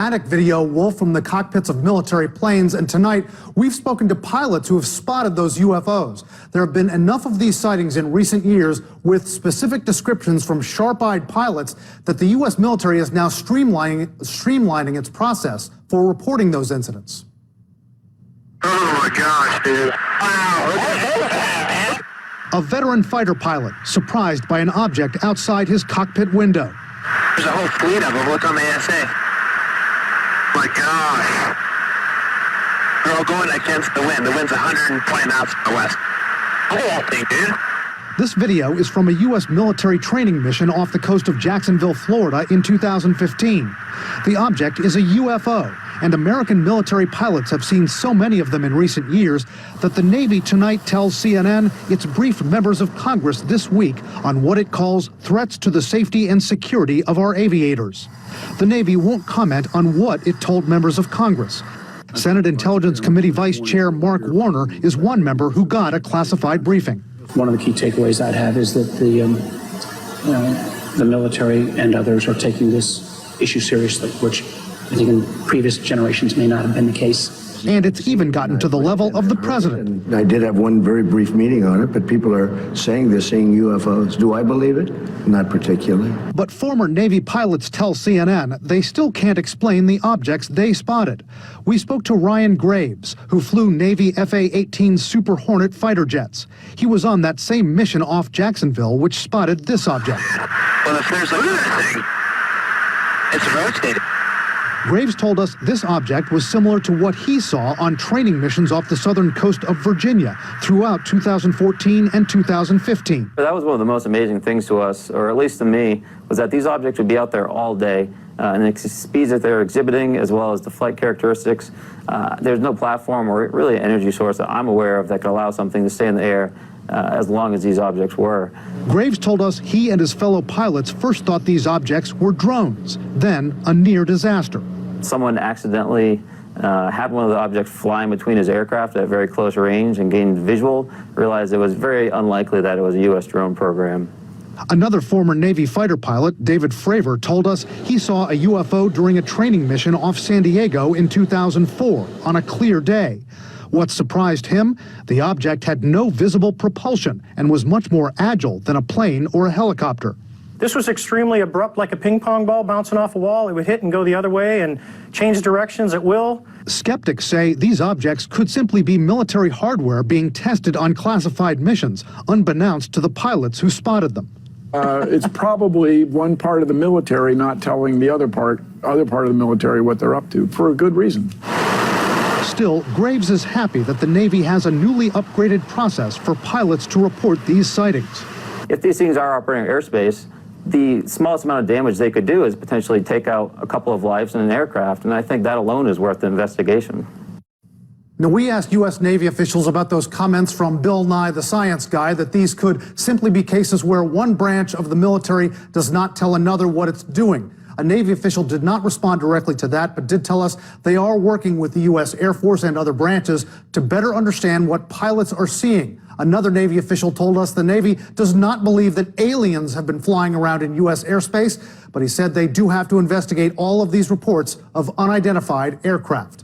Dramatic video wolf from the cockpits of military planes, and tonight we've spoken to pilots who have spotted those UFOs. There have been enough of these sightings in recent years with specific descriptions from sharp-eyed pilots that the U.S. military is now streamlining its process for reporting those incidents. Oh my gosh, dude. Wow, look at that, man. A veteran fighter pilot surprised by an object outside his cockpit window. There's a whole fleet of them. Look on the ASA. My gosh. They're all going against the wind. The wind's 120 miles from the west. Look at that thing, dude. This video is from a U.S. military training mission off the coast of Jacksonville, Florida in 2015. The object is a UFO, and American military pilots have seen so many of them in recent years that the Navy tonight tells CNN it's briefed members of Congress this week on what it calls threats to the safety and security of our aviators. The Navy won't comment on what it told members of Congress. Senate Intelligence Committee Vice Chair Mark Warner is one member who got a classified briefing. One of the key takeaways I'd have is that the military and others are taking this issue seriously, which I think in previous generations may not have been the case. And it's even gotten to the level of the president. And I did have one very brief meeting on it, but people are saying they're seeing UFOs. Do I believe it? Not particularly. But former Navy pilots tell CNN they still can't explain the objects they spotted. We spoke to Ryan Graves, who flew Navy FA-18 Super Hornet fighter jets. He was on that same mission off Jacksonville, which spotted this object. Well, if there's a thing, it's rotating. Graves told us this object was similar to what he saw on training missions off the southern coast of Virginia throughout 2014 and 2015. That was one of the most amazing things to us, or at least to me, was that these objects would be out there all day. And the speeds that they're exhibiting, as well as the flight characteristics, there's no platform or really energy source that I'm aware of that could allow something to stay in the air as long as these objects were. Graves told us he and his fellow pilots first thought these objects were drones, then a near disaster. Someone accidentally had one of the objects flying between his aircraft at very close range and gained visual, realized it was very unlikely that it was a U.S. drone program. Another former Navy fighter pilot, David Fravor, told us he saw a UFO during a training mission off San Diego in 2004 on a clear day. What surprised him? The object had no visible propulsion and was much more agile than a plane or a helicopter. This was extremely abrupt, like a ping pong ball bouncing off a wall. It would hit and go the other way and change directions at will. Skeptics say these objects could simply be military hardware being tested on classified missions, unbeknownst to the pilots who spotted them. It's probably one part of the military not telling the other part of the military what they're up to, for a good reason. Still, Graves is happy that the Navy has a newly upgraded process for pilots to report these sightings. If these things are operating airspace, the smallest amount of damage they could do is potentially take out a couple of lives in an aircraft, and I think that alone is worth the investigation. Now, we asked U.S. Navy officials about those comments from Bill Nye, the science guy, that these could simply be cases where one branch of the military does not tell another what it's doing. A Navy official did not respond directly to that, but did tell us they are working with the U.S. Air Force and other branches to better understand what pilots are seeing. Another Navy official told us the Navy does not believe that aliens have been flying around in U.S. airspace, but he said they do have to investigate all of these reports of unidentified aircraft.